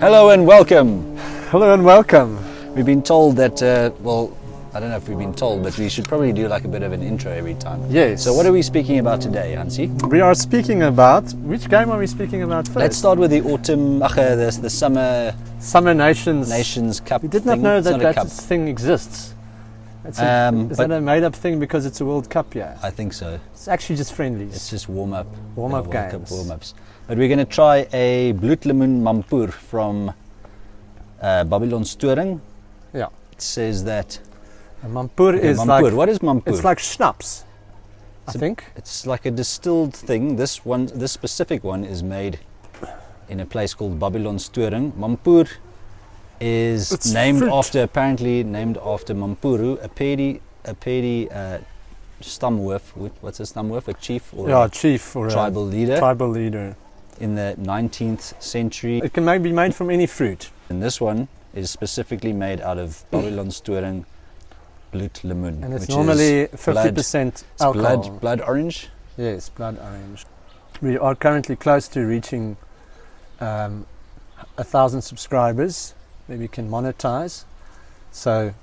Hello and welcome. Hello and welcome. We've been told that, well, I don't know if we've been told, but we should probably do like a bit of an intro every time. Yes. So what are we speaking about today, Hansi? We are speaking about, which game are we speaking about first? Let's start with the autumn, the Summer Nations Cup. We did not thing. know It's that not a cup. thing exists. Is But that a made up thing because it's a World Cup year? I think so. It's actually just friendlies. It's just warm-up Warm-up World Cup games. warm-ups. But we're going to try a Bloedlemoen Mampur from Babylon Storing. Yeah. It says that... A Mampur is Mampur. like... What is Mampur? It's like schnapps, I think. It's like a distilled thing. This specific one is made in a place called Babylon Storing. Mampur is apparently named after Mampuru, a Pedi stamhoof. What's a stamhoof? A chief or a chief or tribal leader. Tribal leader. In the 19th century. It can be made from any fruit. And this one is specifically made out of Babylon Storing Bloedlemoen. And it's normally 50% alcohol. Blood orange? Yes, blood orange. We are currently close to reaching 1,000 subscribers that we can monetize. So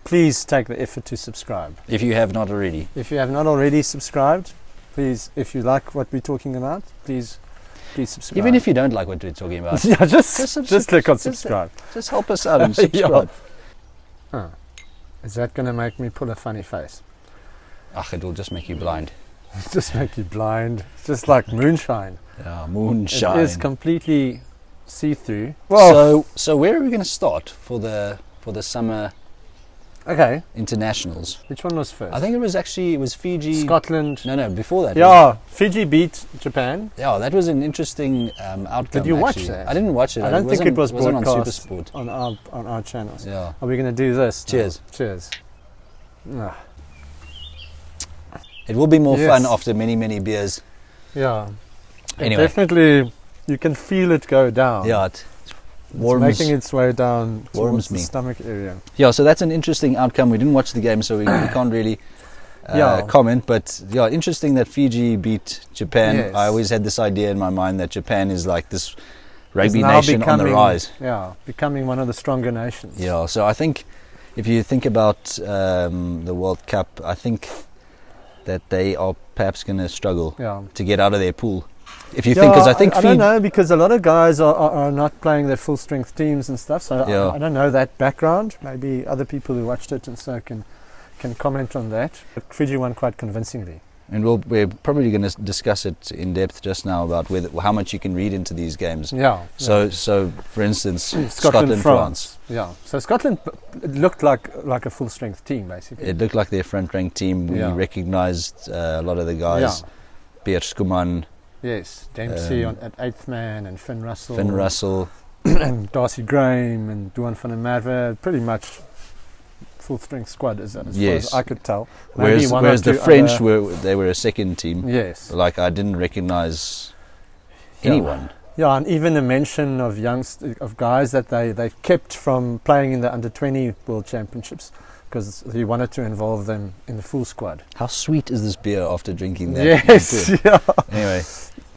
please take the effort to subscribe. If you have not already. If you have not already subscribed, please, if you like what we're talking about, please subscribe. Even if you don't like what we're talking about. Yeah, just click on subscribe. Just help us out and subscribe. Huh. Is that going to make me pull a funny face? It will just make you blind. Just make you blind. Just like moonshine. Yeah, moonshine. It is completely see-through. Well, so where are we going to start for the summer internationals? Which one was first? I think it was Fiji. Scotland. No, before that. Yeah, Fiji beat Japan. Yeah, that was an interesting outcome. Did you watch that? I didn't watch it. I don't think it was broadcast on SuperSport on our channels. Yeah. Are we going to do this? Cheers. No. Cheers. It will be more fun after many beers. Yeah. Anyway. Definitely, you can feel it go down. Yeah, it's making its way down towards the stomach area. Yeah, so that's an interesting outcome. We didn't watch the game, so we can't really comment. But yeah, interesting that Fiji beat Japan. Yes. I always had this idea in my mind that Japan is like this rugby nation on the rise. Yeah, becoming one of the stronger nations. Yeah, so I think if you think about the World Cup, I think that they are perhaps going to struggle to get out of their pool. If you think, because I think I don't know, because a lot of guys are not playing their full strength teams and stuff. So I don't know that background. Maybe other people who watched it and so can comment on that. But Fiji won quite convincingly. And we're probably going to discuss it in depth just now about how much you can read into these games. Yeah. So for instance, Scotland, France. Yeah. So Scotland looked like a full strength team basically. It looked like their front ranked team. We recognised a lot of the guys. Yeah. Pierre Skuman. Yes, Dempsey at 8th man and Finn Russell. And Darcy Graham and Duan van der Merwe, pretty much full strength squad as far as I could tell. Whereas the French were a second team. Yes. Like I didn't recognise anyone. Yeah, and even a mention of guys that they kept from playing in the under-20 World Championships because he wanted to involve them in the full squad. How sweet is this beer after drinking that? Yes, yeah. Anyway.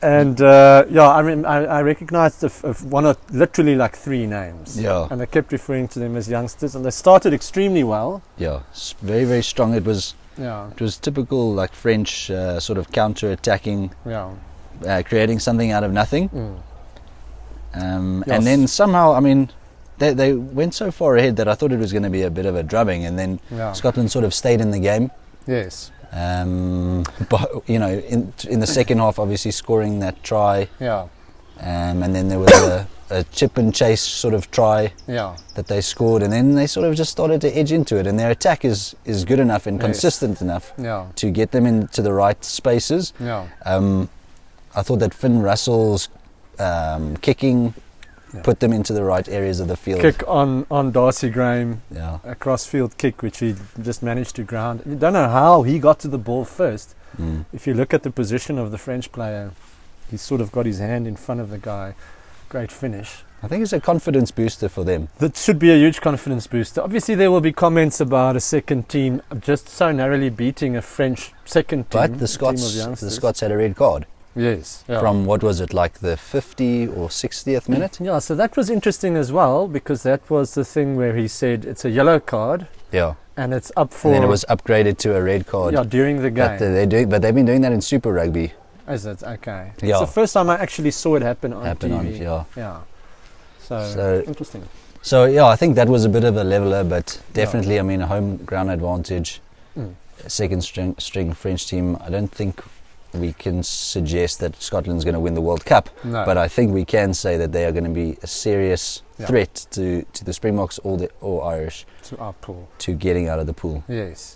And I recognised one or literally like 3 names. Yeah. And they kept referring to them as youngsters, and they started extremely well. Yeah, very very strong. It was typical like French sort of counter-attacking. Yeah. Creating something out of nothing. And then somehow, I mean, they went so far ahead that I thought it was going to be a bit of a drubbing, and then Scotland sort of stayed in the game. Yes. But you know, in the second half, obviously scoring that try. Yeah. And then there was a chip and chase sort of try. Yeah. That they scored, and then they sort of just started to edge into it, and their attack is good enough and consistent enough to get them into the right spaces. Yeah. I thought that Finn Russell's kicking put them into the right areas of the field. Kick on Darcy Graham, a cross-field kick which he just managed to ground. You don't know how he got to the ball first. If you look at the position of the French player, he's sort of got his hand in front of the guy. Great finish. I think it's a confidence booster for them. That should be a huge confidence booster. Obviously there will be comments about a second team just so narrowly beating a French second team. But the Scots had a red card. Yes. Yeah. From what was it, like the 50 or 60th minute? Yeah, so that was interesting as well, because that was the thing where he said it's a yellow card. Yeah. And it's up for... And then it was upgraded to a red card. Yeah, during the game. But they've been doing that in Super Rugby. Is it? Okay. Yeah. It's the first time I actually saw it happen on TV. Yeah. So interesting. So, yeah, I think that was a bit of a leveler, but definitely, I mean, a home ground advantage. Second string French team. I don't think we can suggest that Scotland's going to win the World Cup, but I think we can say that they are going to be a serious threat to the Springboks or Irish to our pool, to getting out of the pool. Yes.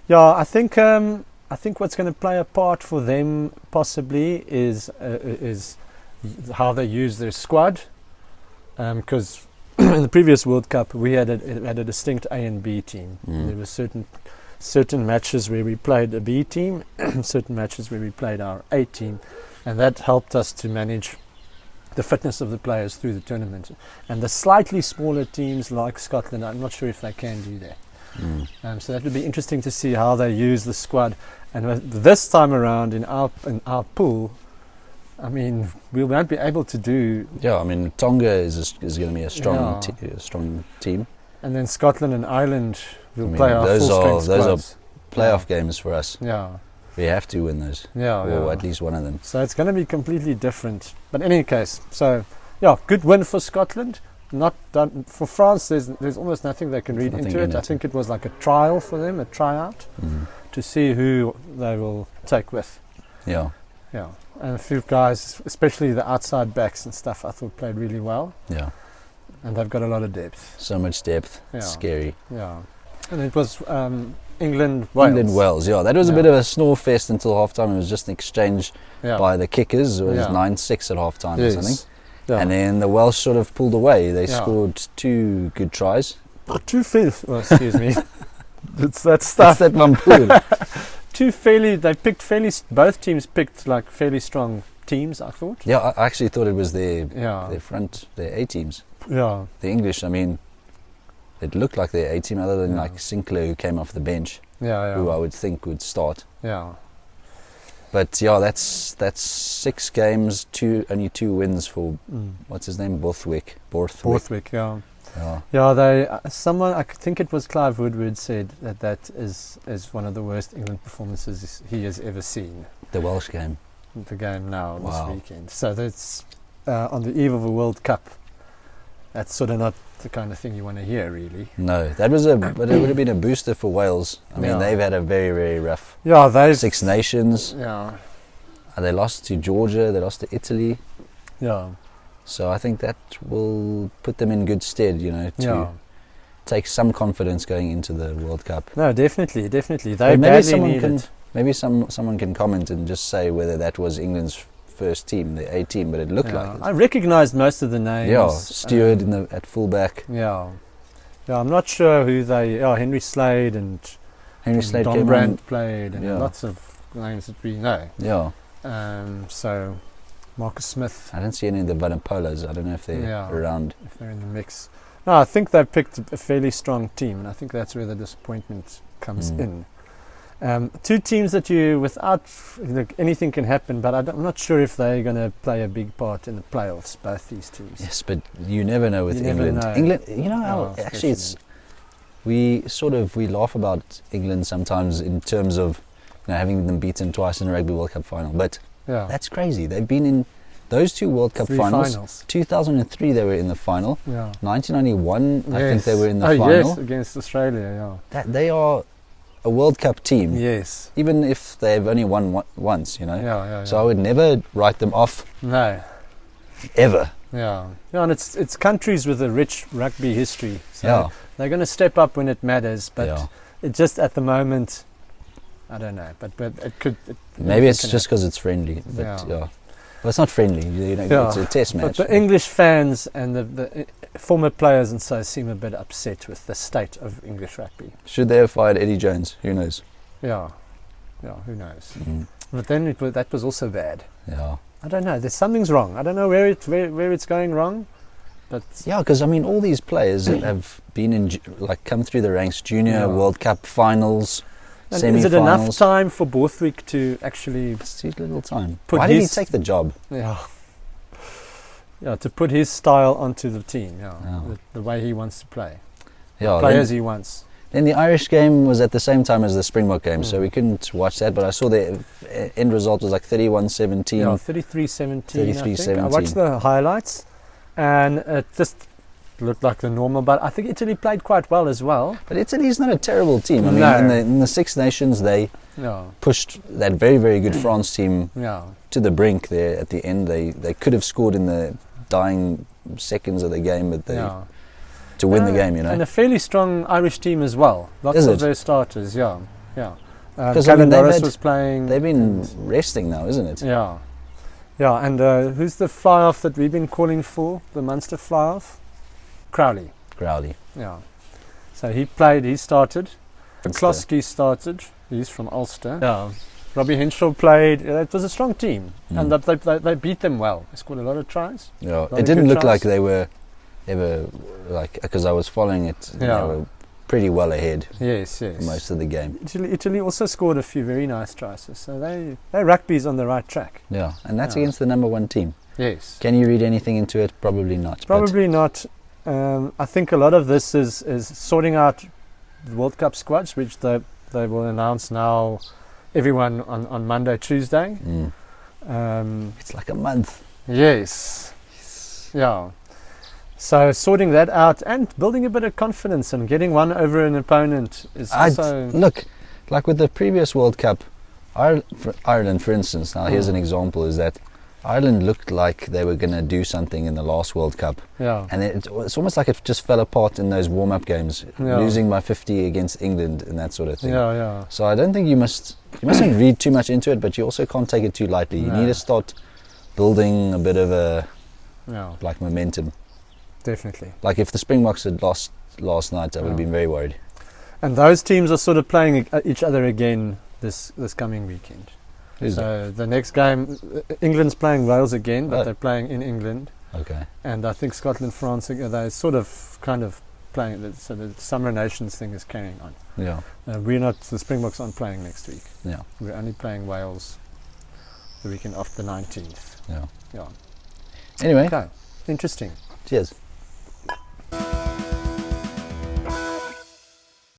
Yeah, I think what's going to play a part for them possibly is how they use their squad, because in the previous World Cup we had a distinct A and B team. There were certain matches where we played a B team, certain matches where we played our A team, and that helped us to manage the fitness of the players through the tournament. And the slightly smaller teams like Scotland, I'm not sure if they can do that. So that would be interesting to see how they use the squad. And this time around in our pool, I mean, we won't be able to do... Yeah, I mean, Tonga is going to be a strong team. And then Scotland and Ireland will play our full-strength squads. Those are playoff games for us. Yeah. We have to win those. Or at least one of them. So it's going to be completely different. But in any case, so, yeah, good win for Scotland. Not done for France. There's almost nothing they can read into it. I think it was like a trial for them, a tryout, to see who they will take with. Yeah. And a few guys, especially the outside backs and stuff, I thought played really well. Yeah. And they've got a lot of depth. So much depth. Yeah. It's scary. Yeah. And it was England-Wales. England-Wales, yeah. That was a bit of a snore fest until half-time. It was just an exchange by the kickers. It was 9-6 at half-time or something. Yeah. And then the Welsh sort of pulled away. They scored 2 good tries. Excuse me. It's that stuff. That's that Mampool. Both teams picked like fairly strong teams, I thought. Yeah, I actually thought it was their A teams. Yeah. The English, I mean, it looked like their A team other than like Sinclair, who came off the bench. Who I would think would start. Yeah. But yeah, that's 6 games, only 2 wins for what's his name, Borthwick. Yeah. Yeah, I think it was Clive Woodward said that is one of the worst England performances he has ever seen. The Welsh game. The game now this weekend. So that's on the eve of a World Cup. That's sort of not the kind of thing you want to hear, really. No, but it would have been a booster for Wales. I mean, they've had a very, very rough. Yeah, 6 Nations. Yeah. They lost to Georgia. They lost to Italy. Yeah. So I think that will put them in good stead, to take some confidence going into the World Cup. No, definitely. They badly need it. Maybe someone can comment and just say whether that was England's first team, the A team, but it looked like it. I recognised most of the names. Yeah, Stewart at fullback. Yeah, I'm not sure who they. Henry Slade Don Brandt played, and lots of names that we know. Yeah. So Marcus Smith. I don't see any of the Vanapolas. I don't know if they're around. If they're in the mix. No, I think they've picked a fairly strong team, and I think that's where the disappointment comes in. 2 teams that anything can happen, but I'm not sure if they're going to play a big part in the playoffs, both these teams. Yes, but you never know with England. England, how actually we laugh about England sometimes in terms of having them beaten twice in a Rugby World Cup final, but that's crazy. They've been in those 2 World Cup finals. 2003 they were in the final. 1991 I think they were in the final. Yes, against Australia. They are a World Cup team. Yes. Even if they've only won once, So I would never write them off. No. Ever. Yeah. And it's countries with a rich rugby history. So they're going to step up when it matters, but it just at the moment, I don't know. But it could. Maybe it's just because it's friendly. But well, it's not friendly. It's a test match. But the English fans and the former players and so seem a bit upset with the state of English rugby. Should they have fired Eddie Jones? Who knows? Yeah, who knows? But then that was also bad. Yeah. I don't know. Something's wrong. I don't know where it's going wrong. But because I mean, all these players have been come through the ranks, junior World Cup finals. And is it enough time for Borthwick to actually... It's too little time. Why did he take the job? Yeah. Yeah, to put his style onto the team, the way he wants to play. Yeah, the players he wants. Then the Irish game was at the same time as the Springbok game, so we couldn't watch that, but I saw the end result was like 31-17. Yeah, 33-17. 33-17. I watched the highlights, and it just looked like the normal, but I think Italy played quite well as well. But Italy's not a terrible team. I mean, in the Six Nations, they pushed that very, very good France team to the brink there at the end. They could have scored in the dying seconds of the game, but they... to win the game, And a fairly strong Irish team as well. Lots of their starters, Because was playing. They've been resting now, isn't it? Yeah. Yeah, and who's the fly-off that we've been calling for? The Munster fly-off? Crowley. Yeah. So he started. Kloski started. He's from Ulster. Yeah. Robbie Henshaw played. It was a strong team. And they beat them well. They scored a lot of tries. Yeah, it didn't look like they were ever, like, because I was following it, they were pretty well ahead. Yes. Most of the game. Italy also scored a few very nice tries, so their rugby's on the right track. Yeah, and that's against the number one team. Yes. Can you read anything into it? Probably not. Probably not. I think a lot of this is sorting out the World Cup squads, which they will announce now. Everyone on Monday, Tuesday. It's like a month. Yes. Yeah. So sorting that out and building a bit of confidence and getting one over an opponent is also... Look, like with the previous World Cup, Ireland, for instance, now here's an example, is that Ireland looked like they were going to do something in the last World Cup. Yeah. And it's almost like it just fell apart in those warm-up games, losing by 50 against England and that sort of thing. Yeah. So I don't think you mustn't read too much into it, but you also can't take it too lightly. You need to start building a bit of a like momentum. Definitely. Like if the Springboks had lost last night, I would have been very worried. And those teams are sort of playing each other again this coming weekend. So the next game, England's playing Wales again, but they're playing in England. Okay. And I think Scotland, France, they're sort of kind of playing. So the Summer Nations thing is carrying on. Yeah. The Springboks aren't playing next week. Yeah. We're only playing Wales the weekend after the 19th. Yeah. Yeah. Anyway. Okay. Interesting. Cheers.